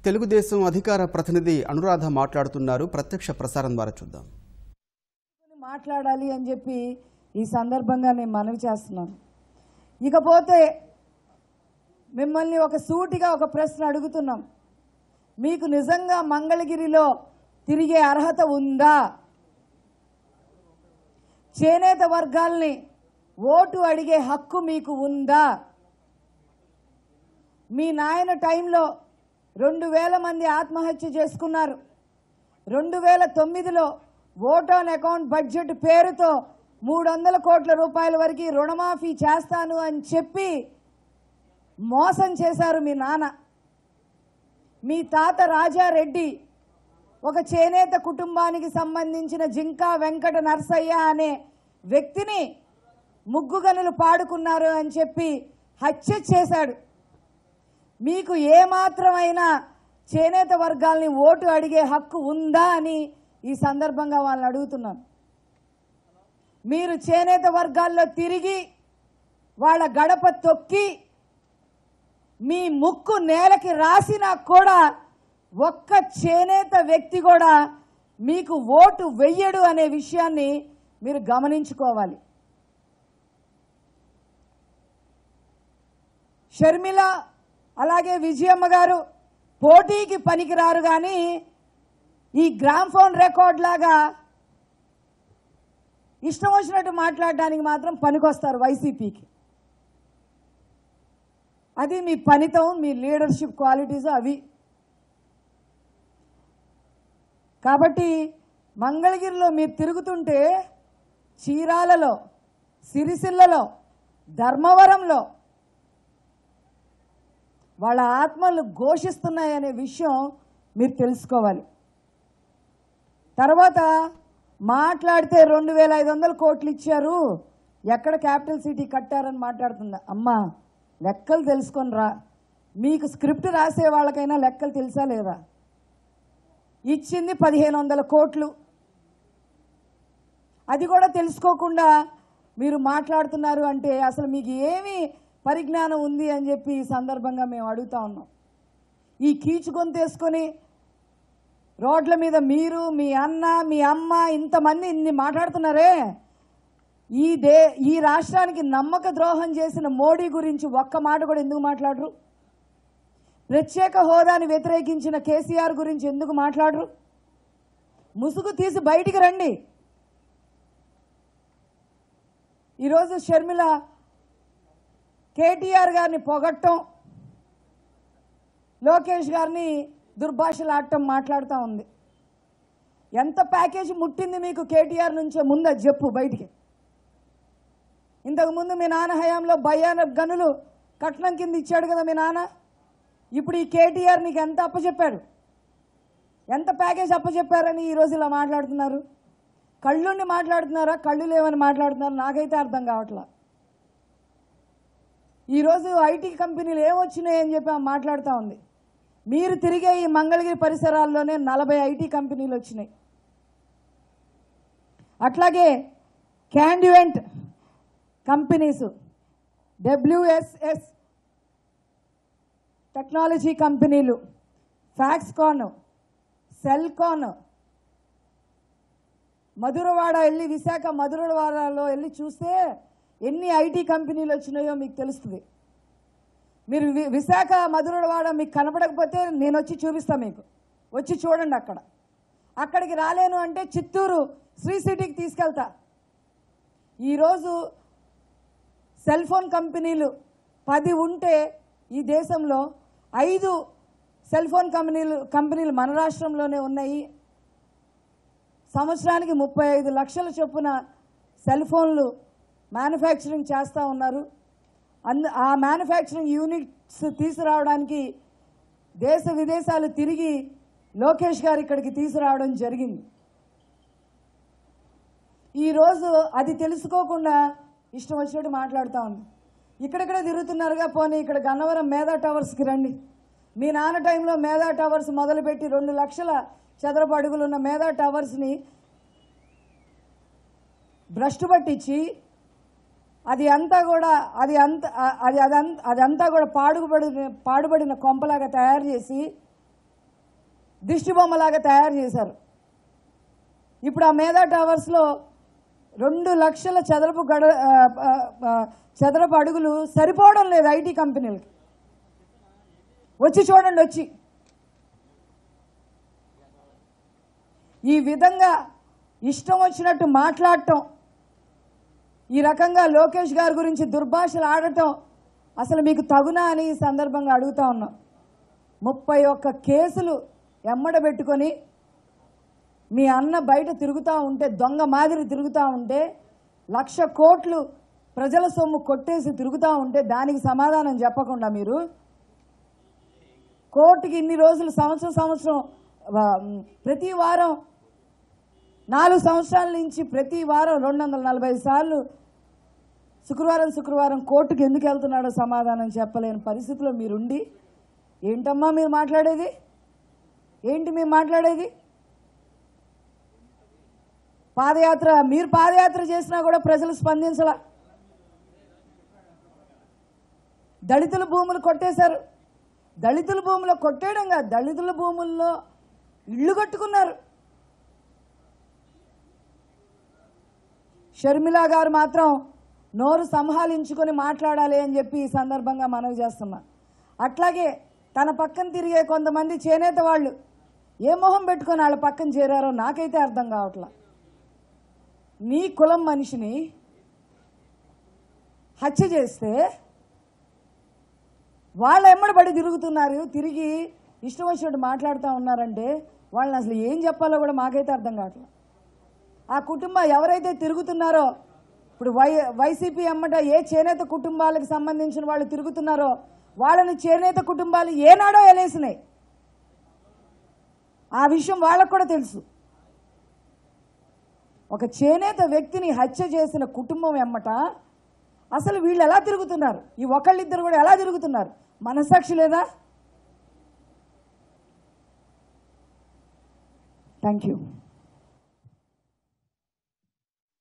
తెలుగుదేశం అధికార ప్రతినిధి అనురాధ మాట్లాడుతున్నారు. ప్రత్యక్ష ప్రసారం ద్వారా చూద్దాం. మాట్లాడాలి అని చెప్పి ఈ సందర్భంగా నేను మనవి చేస్తున్నాను. ఇకపోతే మిమ్మల్ని ఒక సూటిగా ఒక ప్రశ్న అడుగుతున్నాం. మీకు నిజంగా మంగళగిరిలో తిరిగే అర్హత ఉందా? చేనేత వర్గాల్ని ఓటు అడిగే హక్కు మీకు ఉందా? మీ నాయన టైంలో 2000 మంది ఆత్మహత్య చేసుకున్నారు. 2009లో ఓట్ ఆన్ అకౌంట్ బడ్జెట్ పేరుతో 300 కోట్ల రూపాయల వరకు రుణమాఫీ చేస్తాను అని చెప్పి మోసం చేశారు మీ నాన్న. మీ తాత రాజారెడ్డి ఒక చేనేత కుటుంబానికి సంబంధించిన జింకా వెంకట నర్సయ్య అనే వ్యక్తిని ముగ్గుగనులు పాడుకున్నారు అని చెప్పి హత్య చేశాడు. మీకు ఏమాత్రమైనా చేనేత వర్గాల్ని ఓటు అడిగే హక్కు ఉందా అని ఈ సందర్భంగా వాళ్ళని అడుగుతున్నాను. మీరు చేనేత వర్గాల్లో తిరిగి వాళ్ళ గడప తొక్కి మీ ముక్కు నేలకి రాసినా కూడా ఒక్క చేనేత వ్యక్తి కూడా మీకు ఓటు వెయ్యడు అనే విషయాన్ని మీరు గమనించుకోవాలి. షర్మిల అలాగే విజయమ్మ గారు పోటీకి పనికిరారు, కానీ ఈ గ్రామ్ఫోన్ రికార్డ్ లాగా ఇష్టం వచ్చినట్టు మాట్లాడడానికి మాత్రం పనికొస్తారు వైసీపీకి. అది మీ పనితం, మీ లీడర్షిప్ క్వాలిటీస్ అవి. కాబట్టి మంగళగిరిలో మీరు తిరుగుతుంటే చీరాలలో, సిరిసిల్లలో, ధర్మవరంలో వాళ్ళ ఆత్మలు ఘోషిస్తున్నాయనే విషయం మీరు తెలుసుకోవాలి. తర్వాత మాట్లాడితే 2500 కోట్లు ఇచ్చారు, ఎక్కడ క్యాపిటల్ సిటీ కట్టారని మాట్లాడుతుందా? అమ్మా, లెక్కలు తెలుసుకొని రా. మీకు స్క్రిప్ట్ రాసే వాళ్ళకైనా లెక్కలు తెలుసా లేదా? ఇచ్చింది 1500 కోట్లు. అది కూడా తెలుసుకోకుండా మీరు మాట్లాడుతున్నారు అంటే అసలు మీకు ఏమి పరిజ్ఞానం ఉంది అని చెప్పి ఈ సందర్భంగా మేము అడుగుతా ఉన్నాం. ఈ కీచుకొంతేసుకొని రోడ్ల మీద మీరు, మీ అన్న, మీ అమ్మ ఇంతమంది ఇన్ని మాట్లాడుతున్నారే, ఈ రాష్ట్రానికి నమ్మక ద్రోహం చేసిన మోడీ గురించి ఒక్క మాట కూడా ఎందుకు మాట్లాడరు? ప్రత్యేక హోదాని వ్యతిరేకించిన కేసీఆర్ గురించి ఎందుకు మాట్లాడరు? ముసుగు తీసి బయటికి రండి. ఈరోజు షర్మిల కేటీఆర్ గారిని పొగట్టం, లోకేష్ గారిని దుర్భాషలాడటం మాట్లాడుతూ ఉంది. ఎంత ప్యాకేజీ ముట్టింది మీకు కేటీఆర్ నుంచే ముందు అది చెప్పు బయటికి. ఇంతకుముందు మీ నాన్న హయాంలో భయానక గనులు కట్నం కింద ఇచ్చాడు కదా మీ నాన్న. ఇప్పుడు ఈ కేటీఆర్ నీకు ఎంత అప్పచెప్పాడు, ఎంత ప్యాకేజ్ అప్పచెప్పారని ఈరోజు ఇలా మాట్లాడుతున్నారు? కళ్ళుండి మాట్లాడుతున్నారా, కళ్ళు లేవని మాట్లాడుతున్నారు? నాకైతే అర్థం కావట్లా. ఈరోజు ఐటీ కంపెనీలు ఏమొచ్చినాయని చెప్పి మాట్లాడుతూ ఉంది. మీరు తిరిగే ఈ మంగళగిరి పరిసరాల్లోనే 40 ఐటీ కంపెనీలు వచ్చినాయి. అట్లాగే క్యాండ్యువెంట్ కంపెనీస్, WSS టెక్నాలజీ కంపెనీలు, ఫ్యాక్స్కాన్, సెల్కాన్, మధురవాడ వెళ్ళి విశాఖ మధురవాడలో వెళ్ళి చూస్తే ఎన్ని ఐటీ కంపెనీలు వచ్చినాయో మీకు తెలుస్తుంది. మీరు విశాఖ మధురవాడ మీకు కనపడకపోతే నేను వచ్చి చూపిస్తా, మీకు వచ్చి చూడండి. అక్కడికి రాలేను అంటే చిత్తూరు శ్రీ సిటీకి తీసుకెళ్తా. ఈరోజు సెల్ ఫోన్ కంపెనీలు 10 ఉంటే ఈ దేశంలో 5 సెల్ ఫోన్ కంపెనీలు మన రాష్ట్రంలోనే ఉన్నాయి. సంవత్సరానికి 35 లక్షల చొప్పున సెల్ ఫోన్లు మ్యానుఫ్యాక్చరింగ్ చేస్తూ ఉన్నారు. ఆ మ్యానుఫ్యాక్చరింగ్ యూనిట్స్ తీసుకురావడానికి దేశ విదేశాలు తిరిగి లోకేష్ గారు ఇక్కడికి తీసుకురావడం జరిగింది. ఈరోజు అది తెలుసుకోకుండా ఇష్టం వచ్చినట్టు మాట్లాడుతూ ఉంది. ఇక్కడిక్కడే తిరుగుతున్నారుగా, పోనీ ఇక్కడ గన్నవరం మేధా టవర్స్కి రండి. మీ నాన్న టైంలో మేధా టవర్స్ మొదలుపెట్టి 2 లక్షల చదరపు అడుగులున్న మేధా టవర్స్ని భ్రష్టు పట్టించి అదంతా కూడా పాడుబడిన కొంపలాగా తయారు చేసి దిష్టిబొమ్మలాగా తయారు చేశారు. ఇప్పుడు ఆ మేధా టవర్స్లో 2 లక్షల చదరపు అడుగులు సరిపోవడం లేదు ఐటీ కంపెనీలకి. వచ్చి చూడండి. వచ్చి ఈ విధంగా ఇష్టం వచ్చినట్టు మాట్లాడటం, ఈ రకంగా లోకేష్ గారి గురించి దుర్భాషలు ఆడటం అసలు మీకు తగునా అని ఈ సందర్భంగా అడుగుతా ఉన్నాం. 31 కేసులు ఎమ్మడబెట్టుకొని మీ అన్న బయట తిరుగుతూ ఉంటే, దొంగ మాదిరి తిరుగుతూ ఉంటే, 1,00,000 కోట్లు ప్రజల సొమ్ము కొట్టేసి తిరుగుతూ ఉంటే దానికి సమాధానం చెప్పకుండా మీరు కోర్టుకి ఇన్ని రోజులు సంవత్సరం ప్రతి వారం 4 సంవత్సరాల నుంచి ప్రతి వారం 245 సార్లు శుక్రవారం కోర్టుకి ఎందుకు వెళ్తున్నాడో సమాధానం చెప్పలేని పరిస్థితిలో మీరుండి ఏంటమ్మా మీరు మాట్లాడేది? ఏంటి మీరు మాట్లాడేది? మీరు పాదయాత్ర చేసినా కూడా ప్రజలు స్పందించలా. దళితుల భూములు కొట్టేశారు. దళితుల భూములు కొట్టేయడం కాదు, దళితుల భూముల్లో ఇళ్ళు కట్టుకున్నారు. షర్మిల గారు మాత్రం నోరు సంహాలించుకొని మాట్లాడాలి అని చెప్పి ఈ సందర్భంగా మనవి చేస్తున్నా. అట్లాగే తన పక్కన తిరిగే కొంతమంది చేనేత వాళ్ళు ఏ మొహం పెట్టుకొని వాళ్ళ పక్కన చేరారో నాకైతే అర్థం కావట్లా. నీ కులం మనిషిని హత్య చేస్తే వాళ్ళ ఎమ్మడబడి తిరుగుతున్నారు, తిరిగి ఇష్టం వచ్చినట్టు మాట్లాడుతూ ఉన్నారంటే వాళ్ళని అసలు ఏం చెప్పాలో కూడా మాకైతే అర్థం కావట్లేదు. ఆ కుటుంబం ఎవరైతే తిరుగుతున్నారో, ఇప్పుడు వైసీపీ ఎమ్మట ఏ చేనేత కుటుంబాలకు సంబంధించిన వాళ్ళు తిరుగుతున్నారో వాళ్ళని చేనేత కుటుంబాలు ఏనాడో ఎలేసినాయి. ఆ విషయం వాళ్ళకు కూడా తెలుసు. ఒక చేనేత వ్యక్తిని హత్య చేసిన కుటుంబం ఎమ్మట అసలు వీళ్ళు ఎలా తిరుగుతున్నారు, ఈ ఒకళ్ళిద్దరు కూడా ఎలా తిరుగుతున్నారు? మనసాక్షి లేదా? Thank you.